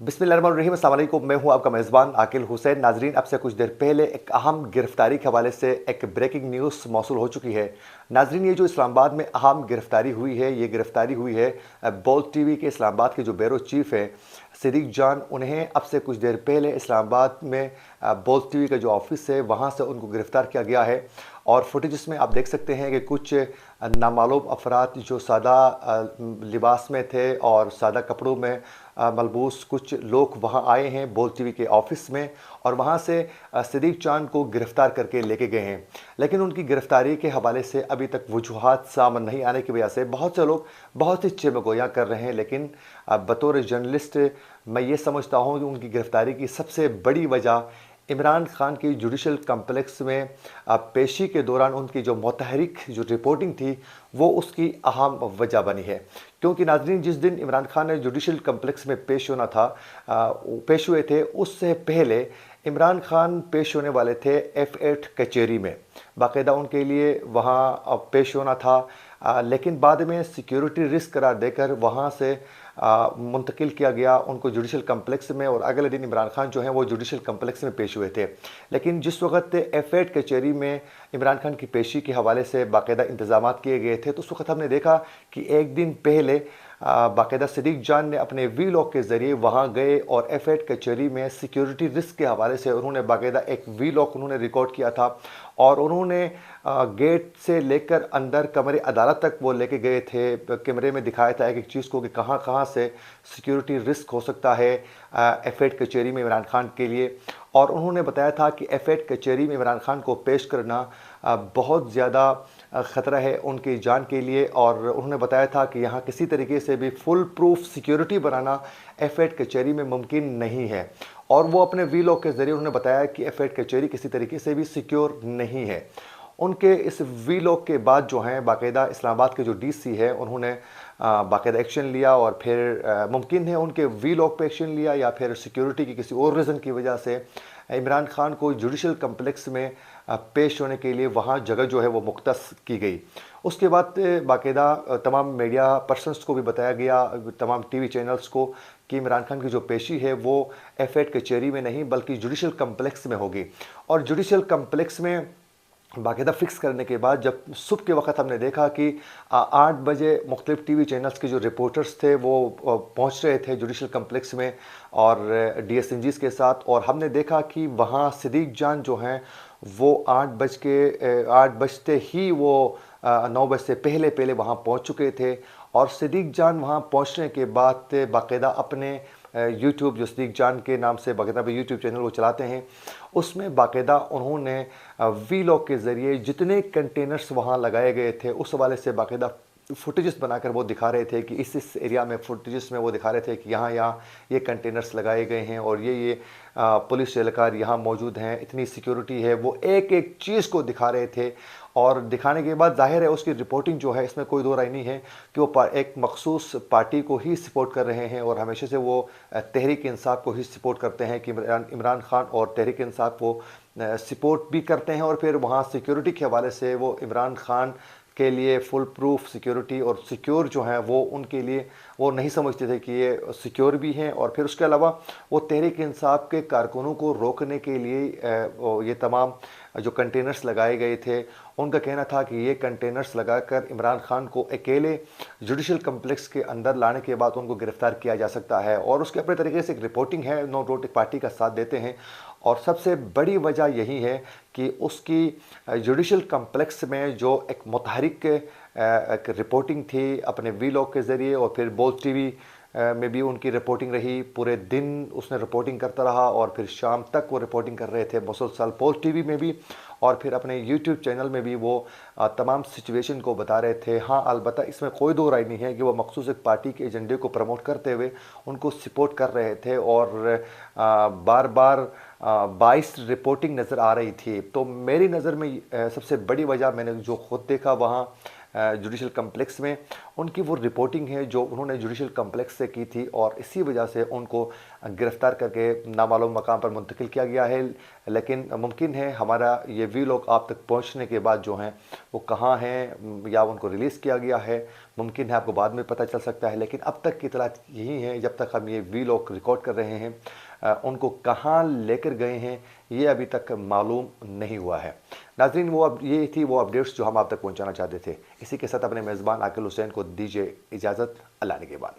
बिस्मिल्लाहिर्रहमानिर्रहीम, अस्सलाम वालेकुम। मैं हूं आपका मेज़बान आकिल हुसैन। नाजरीन, अब से कुछ देर पहले एक अहम गिरफ्तारी के हवाले से एक ब्रेकिंग न्यूज़ मौसूल हो चुकी है। नाजरीन, ये जो इस्लामाबाद में अहम गिरफ्तारी हुई है, ये गिरफ्तारी हुई है बोल्ट टीवी के इस्लामाबाद के जो ब्यूरो चीफ है सिद्दीक जान। उन्हें अब से कुछ देर पहले इस्लामाबाद में बोल्ट टीवी का जो ऑफिस है वहाँ से उनको गिरफ़्तार किया गया है। और फुटेज में आप देख सकते हैं कि कुछ नामालूम अफराद जो सादा लिबास में थे और सादा कपड़ों में मलबूस कुछ लोग वहां आए हैं बोल्ट टीवी के ऑफिस में, और वहां से सिद्दीक जान को गिरफ्तार करके लेके गए हैं। लेकिन उनकी गिरफ्तारी के हवाले से अभी तक वजूहात सामने नहीं आने की वजह से बहुत से लोग बहुत सी चेमगोयाँ कर रहे हैं। लेकिन बतौर जर्नलिस्ट मैं ये समझता हूँ कि उनकी गिरफ्तारी की सबसे बड़ी वजह इमरान खान की जुडिशल कम्प्लेक्स में पेशी के दौरान उनकी जो मुतहरिक जो रिपोर्टिंग थी वो उसकी अहम वजह बनी है। क्योंकि नाजरीन, जिस दिन इमरान खान ने जुडिशल कम्प्लेक्स में पेश होना था, पेश हुए थे, उससे पहले इमरान खान पेश होने वाले थे F8 कचहरी में। बाकायदा उनके लिए वहाँ पेश होना था, लेकिन बाद में सिक्योरिटी रिस्क करार देकर वहाँ से मुंतकिल किया गया उनको जुडिशल कम्प्लेक्स में, और अगले दिन इमरान खान जो हैं वो जुडिशल कम्प्लेक्स में पेश हुए थे। लेकिन जिस वक्त F8 कचहरी में इमरान खान की पेशी के हवाले से बाकायदा इंतजाम किए गए थे, तो उस वक्त हमने देखा कि एक दिन पहले बाकायदा सिद्दीक जान ने अपने वीलॉग के ज़रिए वहाँ गए और F8 कचहरी में सिक्योरिटी रिस्क के हवाले से उन्होंने बाकायदा एक वीलॉग उन्होंने रिकॉर्ड किया था। और उन्होंने गेट से लेकर अंदर कमरे अदालत तक वो लेके गए थे। कैमरे में दिखाया था एक चीज़ को कि कहाँ कहाँ से सिक्योरिटी रिस्क हो सकता है F8 कचहरी में इमरान खान के लिए। और उन्होंने बताया था कि F8 कचहरी में इमरान खान को पेश करना बहुत ज़्यादा ख़तरा है उनकी जान के लिए। और उन्होंने बताया था कि यहाँ किसी तरीके से भी फुल प्रूफ सिक्योरिटी बनाना F8 कचहरी में मुमकिन नहीं है। और वो अपने वीलॉग के ज़रिए उन्होंने बताया कि F8 कचहरी किसी तरीके से भी सिक्योर नहीं है। उनके इस वीलॉग के बाद जो हैं बाकायदा इस्लामाबाद के जो डीसी है उन्होंने बाकायदा एक्शन लिया, और फिर मुमकिन है उनके वीलॉग पे एक्शन लिया या फिर सिक्योरिटी की किसी और रीज़न की वजह से इमरान खान को जुडिशल कम्प्लेक्स में पेश होने के लिए वहाँ जगह जो है वो मुख्तस की गई। उसके बाद बाकायदा तमाम मीडिया पर्सनस को भी बताया गया, तमाम टीवी चैनल्स को, कि इमरान खान की जो पेशी है वो F8 कचहरी में नहीं बल्कि जुडिशल कम्प्लेक्स में होगी। और जुडिशल कम्प्लेक्स में बाकायदा फिक्स करने के बाद जब सुबह के वक्त हमने देखा कि 8 बजे मुख्तलिफ टीवी चैनल्स के जो रिपोर्टर्स थे वो पहुंच रहे थे जुडिशल कम्प्लेक्स में और DSNGs के साथ, और हमने देखा कि वहां सिद्दीक जान जो हैं वो 8 बजते ही वो 9 बज से पहले पहले वहां पहुंच चुके थे। और सिद्दीक जान वहां पहुंचने के बाद बाकायदा अपने यूट्यूब, जो सिद्दीक जान के नाम से बाकायदा यूट्यूब चैनल वो चलाते हैं, उसमें बाकायदा उन्होंने वीलॉग के ज़रिए जितने कंटेनर्स वहाँ लगाए गए थे उस हवाले से बाकायदा फुटेजेस बनाकर वो दिखा रहे थे कि इस एरिया में, फुटेजेस में वो दिखा रहे थे कि यहाँ यहाँ ये कंटेनर्स लगाए गए हैं और ये पुलिस एहलकार यहाँ मौजूद हैं, इतनी सिक्योरिटी है। वो एक एक चीज़ को दिखा रहे थे, और दिखाने के बाद जाहिर है उसकी रिपोर्टिंग जो है, इसमें कोई दो राय नहीं है कि वो एक मखसूस पार्टी को ही सपोर्ट कर रहे हैं, और हमेशा से वो तहरीक इंसाफ को ही सपोर्ट करते हैं कि इमरान खान और तहरीक इंसाफ को सपोर्ट भी करते हैं। और फिर वहाँ सिक्योरिटी के हवाले से वो इमरान खान के लिए फुल प्रूफ सिक्योरिटी और सिक्योर जो है वो उनके लिए वो नहीं समझते थे कि ये सिक्योर भी हैं। और फिर उसके अलावा वो तहरीक इंसाफ के कारकुनों को रोकने के लिए ये तमाम जो कंटेनर्स लगाए गए थे, उनका कहना था कि ये कंटेनर्स लगाकर इमरान खान को अकेले जुडिशल कम्प्लेक्स के अंदर लाने के बाद उनको गिरफ्तार किया जा सकता है। और उसके अपने तरीके से एक रिपोर्टिंग है, नो डाउट एक पार्टी का साथ देते हैं। और सबसे बड़ी वजह यही है कि उसकी जुडिशल कम्प्लेक्स में जो एक मुतहरिक एक रिपोर्टिंग थी अपने वीलॉग के ज़रिए, और फिर बोल्ट टीवी में भी उनकी रिपोर्टिंग रही। पूरे दिन उसने रिपोर्टिंग करता रहा और फिर शाम तक वो रिपोर्टिंग कर रहे थे मुसलसल बोल्ट टीवी में भी, और फिर अपने यूट्यूब चैनल में भी वो तमाम सिचुएशन को बता रहे थे। हाँ, अलबत्ता इसमें कोई दो राय नहीं है कि वो मखसूस एक पार्टी के एजेंडे को प्रमोट करते हुए उनको सपोर्ट कर रहे थे, और बार बार बाइस रिपोर्टिंग नज़र आ रही थी। तो मेरी नज़र में सबसे बड़ी वजह मैंने जो खुद देखा वहाँ जुडिशल कम्प्लेक्स में। उनकी वो रिपोर्टिंग है जो उन्होंने जुडिशल कम्प्लेक्स से की थी और इसी वजह से उनको गिरफ़्तार करके नामालूम मकाम पर मुंतकिल किया गया है। लेकिन मुमकिन है हमारा ये वीलॉग आप तक पहुंचने के बाद जो हैं वो कहाँ हैं या उनको रिलीज़ किया गया है, मुमकिन है आपको बाद में पता चल सकता है। लेकिन अब तक की इतलात यही है, जब तक हम ये वीलॉग रिकॉर्ड कर रहे हैं उनको कहाँ लेकर गए हैं ये अभी तक मालूम नहीं हुआ है। नाज़रीन, वो अब ये थी वो अपडेट्स जो हम आप तक पहुंचाना चाहते थे। इसी के साथ अपने मेज़बान आकिल हुसैन को दीजिए इजाज़त। अल्लाह निगहबान।